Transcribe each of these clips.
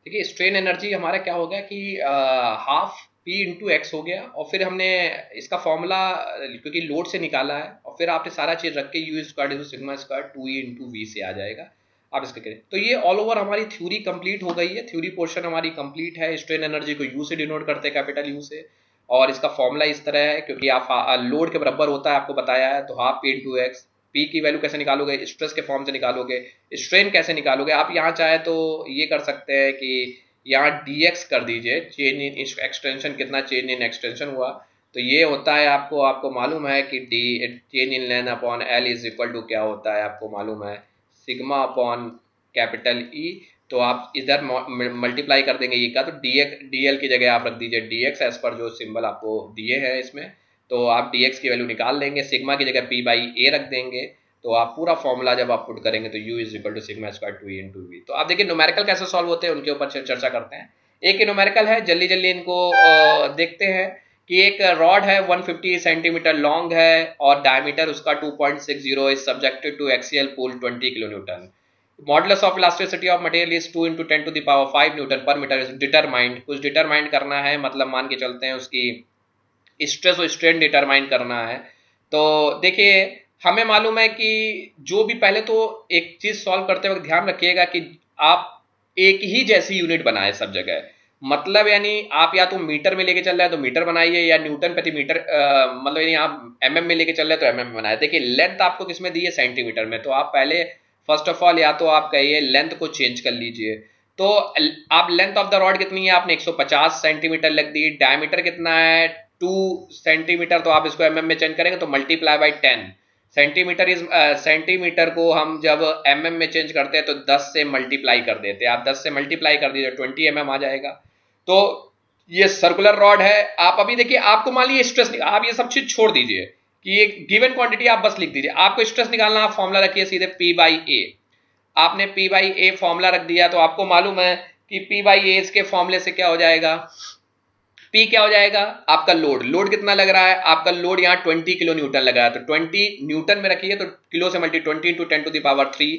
देखिए strain energy हमारा क्या हो गया कि हाफ पी इंटू एक्स हो गया, और फिर हमने इसका फॉर्मूला क्योंकि लोड से निकाला है, और फिर आपने सारा चीज़ रख के u square into sigma square 2e into v से आ जाएगा। आप इसके करें तो ये ऑल ओवर हमारी थ्योरी कंप्लीट हो गई है, थ्योरी पोर्शन हमारी कंप्लीट है। स्ट्रेन एनर्जी को यू से डिनोट करते हैं, कैपिटल यू से, और इसका फॉर्मूला इस तरह है क्योंकि आप लोड के बराबर होता है, आपको बताया है, तो half P into x. P की वैल्यू कैसे निकालोगे, स्ट्रेस के फॉर्म से निकालोगे। स्ट्रेन कैसे निकालोगे, आप यहाँ चाहे तो ये कर सकते हैं कि यहाँ dx कर दीजिए, चेंज इन एक्सटेंशन, कितना चेंज इन एक्सटेंशन हुआ, तो ये होता है आपको मालूम है कि d change in length upon L is equal to क्या होता है, आपको मालूम है सिग्मा अपॉन कैपिटल ई। तो आप इधर मल्टीप्लाई कर देंगे ये का, तो डी एल की जगह आप रख दीजिए dx एज पर जो सिंबल आपको दिए हैं इसमें। तो आप dx की वैल्यू निकाल लेंगे, सिग्मा की जगह p बाई ए रख देंगे, तो आप पूरा फॉर्मूला जब आप पुट करेंगे तो u is equal to sigma square 2e into v. तो आप देखिए न्यूमेरिकल कैसे सॉल्व होते हैं उनके ऊपर चर्चा करते हैं। एक न्यूमेरिकल है, जल्दी जल्दी इनको देखते हैं कि एक रॉड है 150 सेंटीमीटर लॉन्ग है और डायमीटर उसका 2.60 is subjected to axial pull 20 kilo newton. Modulus of elasticity of material is 2 into 10 to the power 5 newton per metre is determined. कुछ डिटरमाइंड करना है, मतलब मान के चलते हैं उसकी स्ट्रेस और स्ट्रेन डिटरमाइन करना है। तो देखिए हमें मालूम है कि जो भी, पहले तो एक चीज सॉल्व करते वक्त ध्यान रखिएगा कि आप एक ही जैसी यूनिट बनाए सब जगह। मतलब यानी आप या तो मीटर में लेके चल रहे हैं तो मीटर बनाइए, या न्यूटन प्रति मीटर, मतलब यानी आप एमएम में लेके चल रहे हैं तो एमएम में बनाए। देखिए लेंथ आपको किसमें दी है, सेंटीमीटर में, तो आप पहले फर्स्ट ऑफ ऑल या तो आप कहिए लेंथ को चेंज कर लीजिए। तो आप लेंथ ऑफ द रॉड कितनी है, आपने 150 सेंटीमीटर लग दी। डायमीटर कितना है 2 सेंटीमीटर, तो आप इसको एमएम में चेंज करेंगे तो multiply by 10। Centimetre is centimetre को हम जब एमएम में चेंज करते हैं तो 10 से मल्टीप्लाई कर देते हैं। आप 10 से मल्टीप्लाई कर दीजिए 20 एमएम आ जाएगा। तो ये सर्कुलर रॉड है। आप अभी देखिए, आपको मान लीजिए स्ट्रेस, आप ये सब चीज छोड़ दीजिए कि एक गिवन क्वांटिटी आप बस लिख दीजिए। आपको स्ट्रेस निकालना, आप फॉर्मूला रखिए सीधे पी बाई ए। आपने पी बाई ए फॉर्मूला रख दिया, तो आपको मालूम है कि पी बाई ए इसके फॉर्मूले से क्या हो जाएगा, पी क्या हो जाएगा, आपका लोड कितना लग रहा है, आपका लोड यहाँ 20 किलो न्यूटन लग रहा है, तो 20 न्यूटन में रखिए, तो किलो से multi 20 into 10 to the power 3।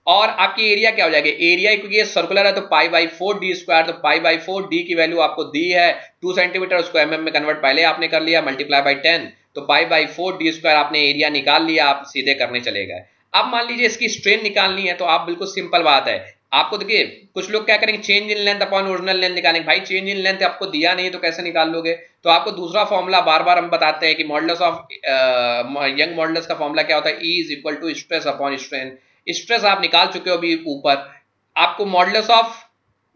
और आपकी एरिया क्या हो जाएगा, एरिया क्योंकि ये सर्कुलर है तो पाई बाई 4 डी स्क्वायर, तो पाई बाई 4 डी की वैल्यू आपको दी है 2 सेंटीमीटर, उसको एमएम में कन्वर्ट पहले आपने कर लिया, मल्टीप्लाई बाई 10, तो पाई बाई 4 डी स्क्वायर आपने एरिया निकाल लिया, आप सीधे करने चले गए। अब मान लीजिए इसकी स्ट्रेन निकालनी है, तो आप बिल्कुल सिंपल बात है, आपको देखिए कुछ लोग क्या करेंगे, change in length upon original length निकालेंगे। भाई चेंज इन लेंथ आपको दिया नहीं तो कैसे निकाल लोगे, तो आपको दूसरा फॉर्मूला बार बार हम बताते हैं कि मॉडुलस ऑफ यंग मॉडुलस का फॉर्मूला क्या होता है, E is equal to stress upon strain. Stress आप निकाल चुके हो अभी ऊपर, आपको मॉडुलस ऑफ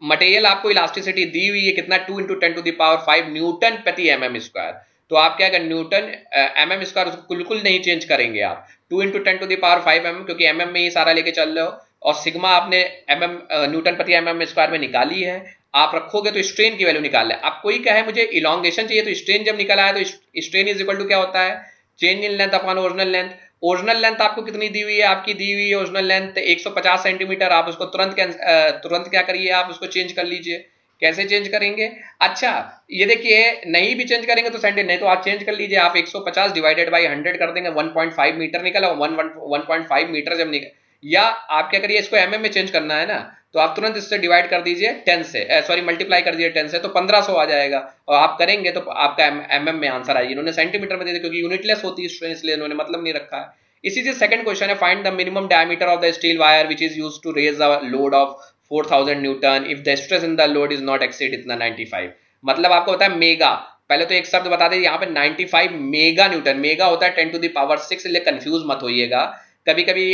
मटेरियल, आपको इलास्टिसिटी दी हुई है कितना, 2 into 10 to the power 5 newton प्रति एमएम स्क्वायर। तो आप क्या करें, न्यूटन एमएम स्क्वायर बिल्कुल नहीं चेंज करेंगे आप, 2 into 10 to the power 5 mm, क्योंकि एमएम में ही सारा लेके चल रहे हो, और सिग्मा आपने एमएम न्यूटन प्रति एमएम स्क्वायर में निकाली है। आप रखोगे तो स्ट्रेन की वैल्यू निकाल ले। अब कोई कहे मुझे इलॉन्गेशन चाहिए, तो स्ट्रेन जब निकल आया तो स्ट्रेन इज इक्वल टू क्या होता है, change in length upon original length. Original length आपको कितनी दी हुई है, आपकी दी हुई है ओरिजिनल लेंथ 150 सेंटीमीटर। आप उसको तुरंत क्या करिए, आप उसको चेंज कर लीजिए। कैसे चेंज करेंगे, अच्छा ये देखिए, नहीं भी चेंज करेंगे तो सेंटीमीटर, नहीं तो आप चेंज कर लीजिए, आप 150 डिवाइडेड बाई 100 कर देंगे, 1.5 मीटर निकला। 1.5 मीटर जब निकल, या आप क्या करिए, इसको एमएम में चेंज करना है ना, तो आप तुरंत इससे डिवाइड कर दीजिए 10 से, सॉरी मल्टीप्लाई कर दीजिए 10 से, तो 1500 आ जाएगा। और आप करेंगे तो आपका एमएम में आंसर आएगी। इन्होंने सेंटीमीटर में दे दिया क्योंकि यूनिटलेस होती है स्ट्रेन, इसलिए इन्होंने मतलब नहीं रखा है। इसी से सेकंड क्वेश्चन है, find the minimum diameter of the steel wire which is used to raise the load of 4000 newton if the stress in the load is not exceed इतना 95। मतलब आपको होता है मेगा, पहले तो एक शब्द बता दें, यहाँ पे 95 मेगा न्यूटन, मेगा होता है 10 टू द पावर 6, इसलिए कंफ्यूज मत होइएगा। कभी कभी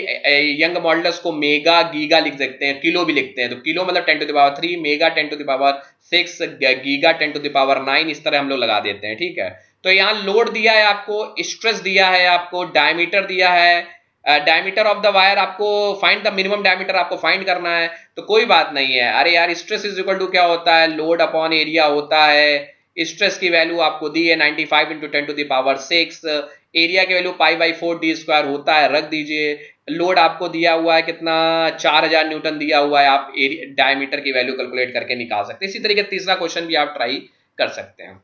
यंग मॉडुलस को मेगा गीगा लिख सकते हैं, किलो भी लिखते हैं, तो किलो मतलब 10 to the power 3, mega 10 to the power 6, giga 10 to the power 9, इस तरह हम लोग लगा देते हैं, ठीक है। तो यहाँ लोड दिया है आपको, स्ट्रेस दिया है आपको, डायमीटर दिया है, डायमीटर ऑफ द वायर आपको फाइंड द मिनिमम डायमीटर आपको फाइंड करना है। तो कोई बात नहीं है, अरे यार स्ट्रेस इज इक्वल टू क्या होता है, लोड अपॉन एरिया होता है। स्ट्रेस की वैल्यू आपको दी है 95 into 10 to the power 6, area की value pi by 4 d square होता है, रख दीजिए। लोड आपको दिया हुआ है कितना, 4000 न्यूटन दिया हुआ है, आप डायमीटर की वैल्यू कैलकुलेट करके निकाल सकते हैं। इसी तरीके तीसरा क्वेश्चन भी आप ट्राई कर सकते हैं।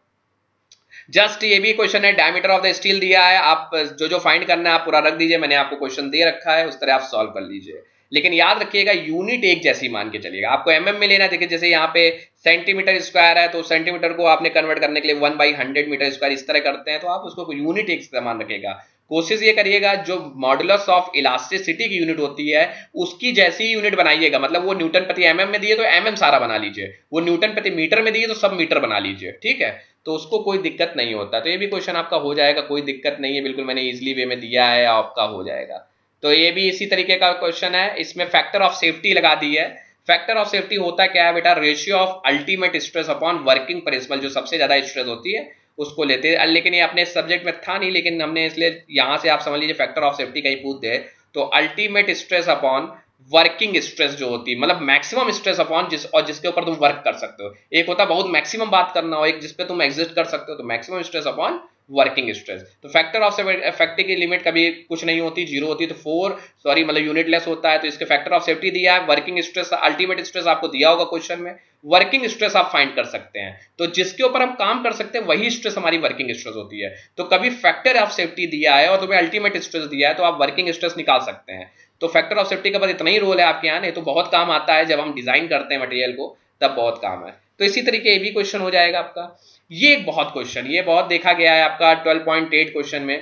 जस्ट ये भी क्वेश्चन है, डायमीटर ऑफ द स्टील दिया है, आप जो जो फाइंड करना है आप पूरा रख दीजिए, मैंने आपको क्वेश्चन दे रखा है, उस तरह आप सॉल्व कर लीजिए। लेकिन याद रखिएगा यूनिट एक जैसी मान के चलिएगा। आपको एमएम में लेना, देखिए जैसे यहाँ पे सेंटीमीटर स्क्वायर है तो सेंटीमीटर को आपने कन्वर्ट करने के लिए 1/100 मीटर स्क्वायर इस तरह करते हैं, तो आप उसको यूनिट एक समान रखिएगा। कोशिश ये करिएगा जो मॉडुलस ऑफ इलास्टिसिटी की यूनिट होती है उसकी जैसी यूनिट बनाइएगा, मतलब वो न्यूटन प्रति एमएम में दिए तो एमएम सारा बना लीजिए, वो न्यूटन प्रति मीटर में दिए तो सब मीटर बना लीजिए, ठीक है, तो उसको कोई दिक्कत नहीं होता। तो ये भी क्वेश्चन आपका हो जाएगा, कोई दिक्कत नहीं है, बिल्कुल मैंने इजिली वे में दिया है, आपका हो जाएगा। तो ये भी इसी तरीके का क्वेश्चन है, इसमें फैक्टर ऑफ सेफ्टी लगा दी है। फैक्टर ऑफ सेफ्टी होता क्या है बेटा, ratio of ultimate stress upon working principle, जो सबसे ज्यादा स्ट्रेस होती है उसको लेते हैं। लेकिन ये अपने सब्जेक्ट में था नहीं, लेकिन हमने इसलिए यहां से आप समझ लीजिए फैक्टर ऑफ सेफ्टी कहीं पूछ दे तो ultimate stress upon working stress जो होती है, मतलब मैक्सिमम स्ट्रेस अपॉन जिसके ऊपर तुम वर्क कर सकते हो। एक होता है बहुत मैक्सिमम बात करना हो, एक जिसपे तुम एग्जिस्ट कर सकते हो, तो maximum stress upon working stress. तो फैक्टर ऑफ सेफ्टी की लिमिट कभी कुछ नहीं होती, जीरो होती, तो 4 सॉरी मतलब यूनिट लेस होता है। तो इसके फैक्टर ऑफ सेफ्टी दिया है, वर्किंग स्ट्रेस अल्टीमेट स्ट्रेस आपको दिया होगा क्वेश्चन में, वर्किंग स्ट्रेस आप फाइंड कर सकते हैं। तो जिसके ऊपर हम काम कर सकते हैं वही स्ट्रेस हमारी वर्किंग स्ट्रेस होती है। तो कभी फैक्टर ऑफ सेफ्टी दिया है और तुम्हें अल्टीमेट स्ट्रेस दिया है तो आप वर्किंग स्ट्रेस निकाल सकते हैं। तो फैक्टर ऑफ सेफ्टी का बस इतना ही रोल है आपके यहाँ, नहीं तो बहुत काम आता है जब हम डिजाइन करते हैं मटेरियल को, तब बहुत काम है। तो इसी तरीके ये भी क्वेश्चन हो जाएगा आपका। ये एक बहुत क्वेश्चन, ये बहुत देखा गया है आपका 12.8 क्वेश्चन में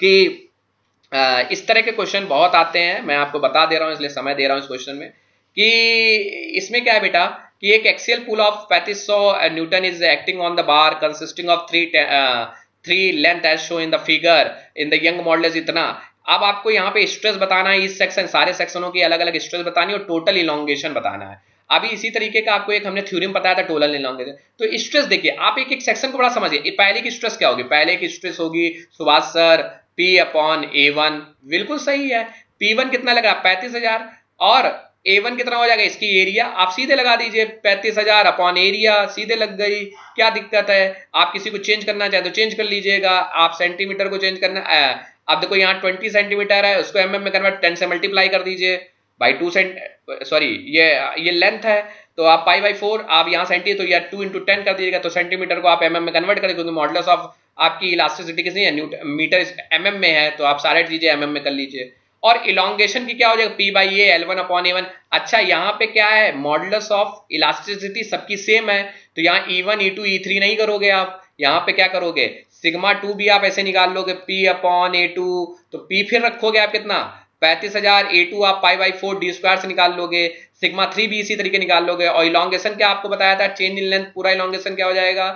कि इस तरह के क्वेश्चन बहुत आते हैं। मैं आपको बता दे रहा हूं इसलिए समय दे रहा हूं इस क्वेश्चन में कि इसमें क्या है बेटा कि एक axial pull of 3500 newton is acting on the bar consisting of 3 length as show in the figure in the Young model is इतना। अब आपको यहाँ पे स्ट्रेस बताना है, इस सेक्शन सारे सेक्शनों की अलग अलग स्ट्रेस बतानी है और टोटल इलॉन्गेशन बताना है। अभी इसी तरीके का आपको एक हमने थ्योरम बताया था टोटल इलॉन्गेशन। तो स्ट्रेस देखिए आप एक एक सेक्शन को बड़ा समझिए। पहले की स्ट्रेस क्या होगी, पहले की स्ट्रेस होगी सुभाष सर P/A1, बिल्कुल सही है। P1 कितना लगा 35,000 और A1 कितना हो जाएगा, इसकी एरिया आप सीधे लगा दीजिए 35,000 अपॉन एरिया, सीधे लग गई, क्या दिक्कत है। आप किसी को चेंज करना चाहे तो चेंज कर लीजिएगा, आप सेंटीमीटर को चेंज करना अब देखो यहाँ 20 सेंटीमीटर है, उसको mm में कन्वर्ट 10 से मल्टीप्लाई कर दीजिए बाई 2 सॉरी ये लेंथ है तो आप π/4, आप यहाँ सेंटी तो यह 2 × 10 कर दीजिएगा, तो सेंटीमीटर को आप mm में कन्वर्ट करें क्योंकि मॉडुलस ऑफ आपकी इलास्टिसिटी कितनी है, मीटर mm में है, तो आप सारे चीजें mm में कर लीजिए। और इलॉन्गेशन की क्या हो जाएगा P/A L1/A1। अच्छा यहाँ पे क्या है, मॉडुलस ऑफ इलास्टिसिटी सबकी सेम है, तो यहाँ E1 E2 E3 नहीं करोगे आप, यहाँ पे क्या करोगे सिग्मा 2 भी आप ऐसे निकाल लोगे P/A2, तो P फिर रखोगे आप कितना 35,000, A2 आप π/4 d² से निकाल लोगे, सिग्मा 3 भी इसी तरीके निकाल लोगे। और इलॉन्गेशन क्या आपको बताया था, चेंज इन लेंथ, पूरा इलॉन्गेशन क्या हो जाएगा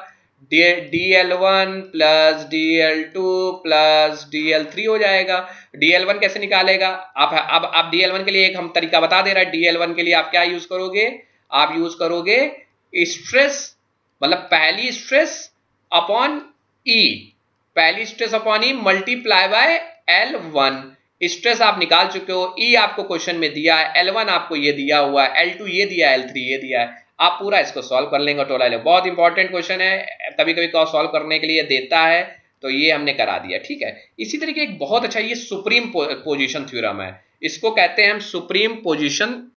DL1 plus DL2 plus DL3 हो जाएगा। DL1 कैसे निकालेगा अब DL1 के लिए एक हम तरीका बता दे रहा है। DL1 के लिए आप क्या यूज करोगे, आप यूज करोगे स्ट्रेस, मतलब पहली स्ट्रेस अपॉन E, पहली stress upon E multiply by L1। Stress आप निकाल चुके हो, E आपको क्वेश्चन में दिया है, L1 आपको ये दिया हुआ है, L2 ये दिया है, L3 ये दिया है। आप पूरा इसको सॉल्व कर लेंगे टोटल। बहुत इंपॉर्टेंट क्वेश्चन है, कभी कभी सॉल्व करने के लिए देता है, तो ये हमने करा दिया, ठीक है। इसी तरीके एक बहुत अच्छा ये सुप्रीम पोजीशन थ्योरम है, इसको कहते हैं हम सुप्रीम पोजीशन